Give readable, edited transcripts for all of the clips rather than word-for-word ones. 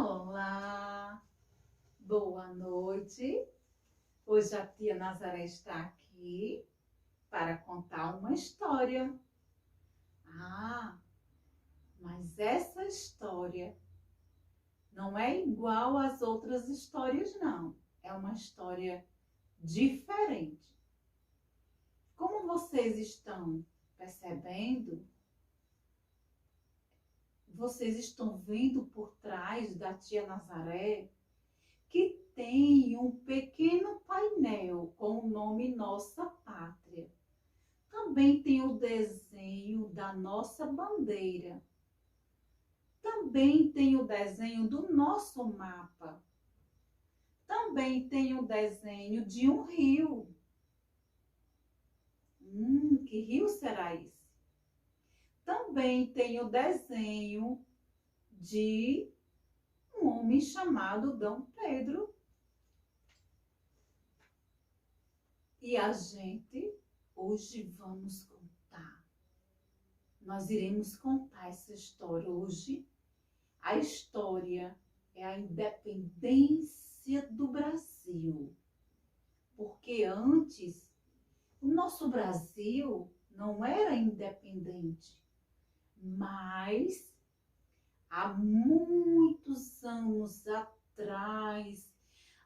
Olá, boa noite. Hoje a tia Nazaré está aqui para contar uma história. Ah, mas essa história não é igual às outras histórias, não. É uma história diferente. Como vocês estão percebendo, vocês estão vendo por trás da tia Nazaré que tem um pequeno painel com o nome Nossa Pátria. Também tem o desenho da nossa bandeira. Também tem o desenho do nosso mapa. Também tem o desenho de um rio. Que rio será esse? Também tem o desenho de um homem chamado Dom Pedro. E a gente hoje vamos contar. Nós iremos contar essa história hoje. A história é a independência do Brasil. Porque antes, o nosso Brasil não era independente. Mas, há muitos anos atrás,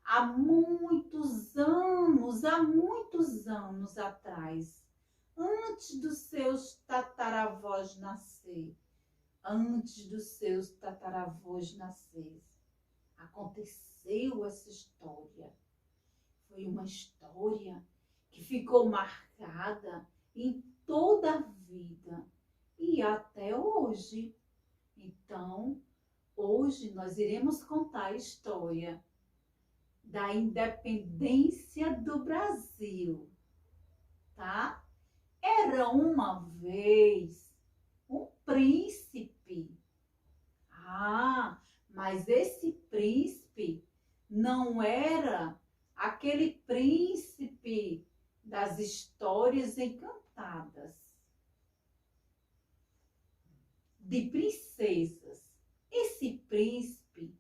há muitos anos atrás, antes dos seus tataravós nascer, aconteceu essa história. Foi uma história que ficou marcada em toda a vida e até hoje. Então, hoje nós iremos contar a história da independência do Brasil, tá? Era uma vez um príncipe. Mas esse príncipe não era aquele príncipe das histórias encantadas, de princesas. Esse príncipe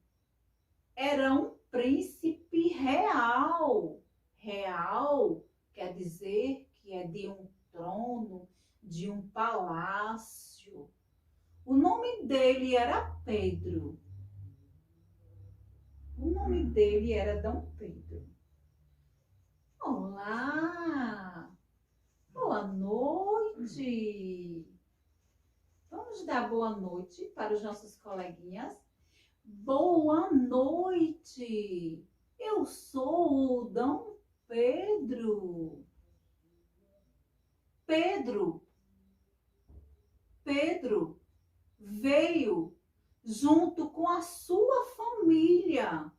era um príncipe real. Real quer dizer que é de um trono, de um palácio. O nome dele era Pedro. O nome dele era Dom Pedro. Olá! Boa noite! Vamos dar boa noite para os nossos coleguinhas. Boa noite! Eu sou o Dom Pedro. Pedro veio junto com a sua família,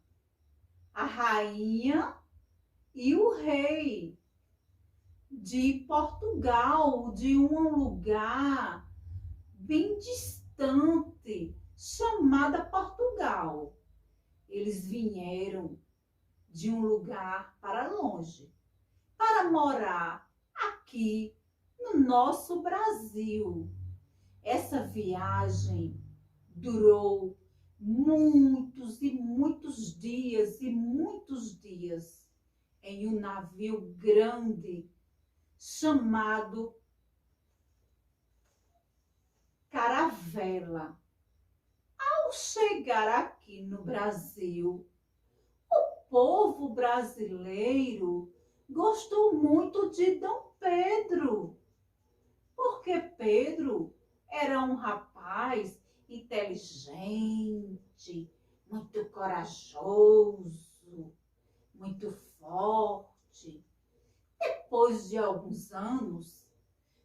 a rainha e o rei de Portugal, de um lugar bem distante, chamada Portugal. Eles vieram de um lugar para longe, para morar aqui no nosso Brasil. Essa viagem durou muitos dias em um navio grande chamado Caravela. Ao chegar aqui no Brasil, o povo brasileiro gostou muito de Dom Pedro, porque Pedro era um rapaz inteligente, muito corajoso, muito forte. Depois de alguns anos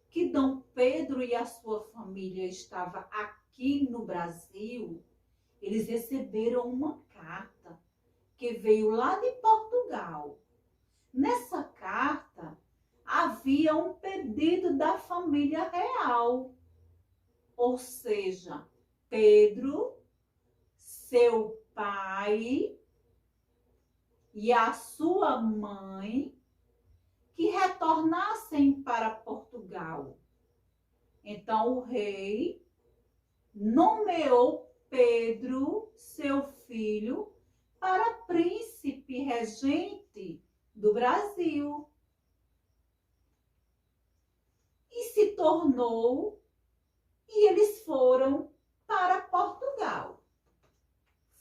que Dom Pedro e a sua família estavam aqui no Brasil, eles receberam uma carta que veio lá de Portugal. Nessa carta havia um pedido da família real, ou seja, Pedro, seu pai e a sua mãe, que retornassem para Portugal. Então o rei nomeou Pedro, seu filho para príncipe regente do Brasil. E se tornou, e eles foram para Portugal.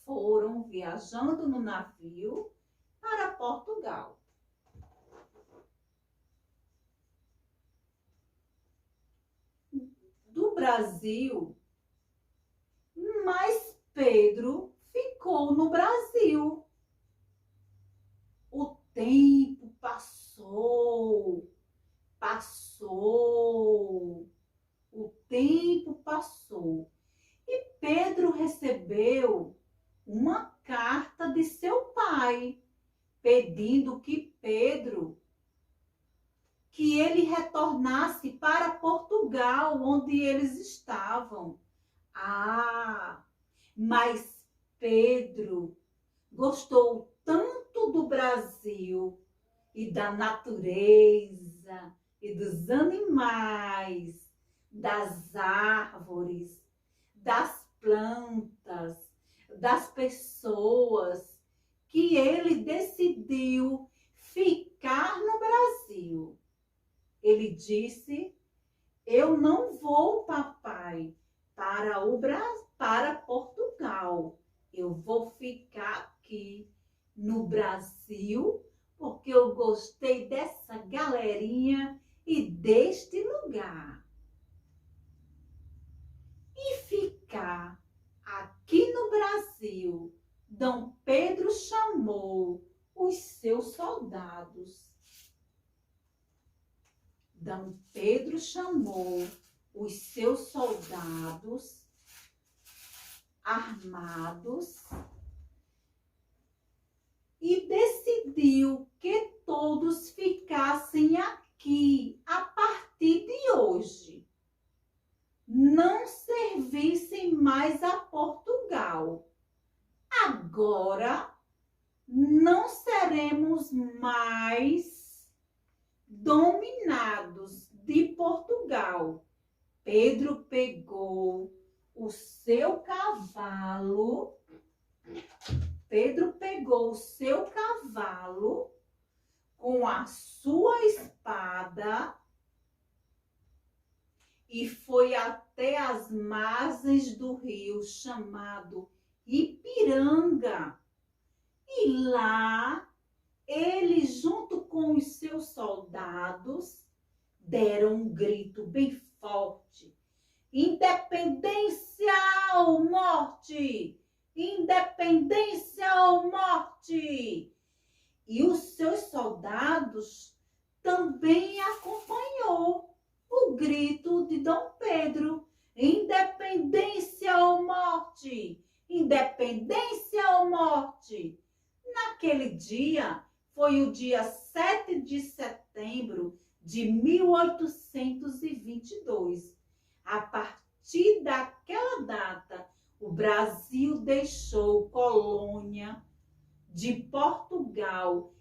Foram viajando no navio para Portugal. Do Brasil, mas Pedro ficou no Brasil. O tempo passou, o tempo passou. E Pedro recebeu uma carta de seu pai, pedindo que ele retornasse para Portugal, onde eles estavam. Mas Pedro gostou tanto do Brasil e da natureza e dos animais, das árvores, das plantas, das pessoas, que ele decidiu ficar no Brasil. Ele disse: eu não vou, papai, para Portugal. Eu vou ficar aqui no Brasil, porque eu gostei dessa galerinha e deste lugar. E ficar aqui no Brasil, Dom Pedro chamou os seus soldados. Dom Pedro chamou os seus soldados armados e decidiu que todos ficassem aqui a partir de hoje. Não servissem mais a Portugal. Agora não seremos mais dominados de Portugal. Pedro pegou o seu cavalo, com a sua espada e foi até as margens do rio chamado Ipiranga. E lá, ele, junto com os seus soldados, deram um grito bem forte: independência ou morte! Independência ou morte! E os seus soldados também acompanhou o grito de Dom Pedro: independência ou morte! Independência ou morte! Naquele dia, foi o dia 7 de setembro de 1822. A partir daquela data, o Brasil deixou colônia de Portugal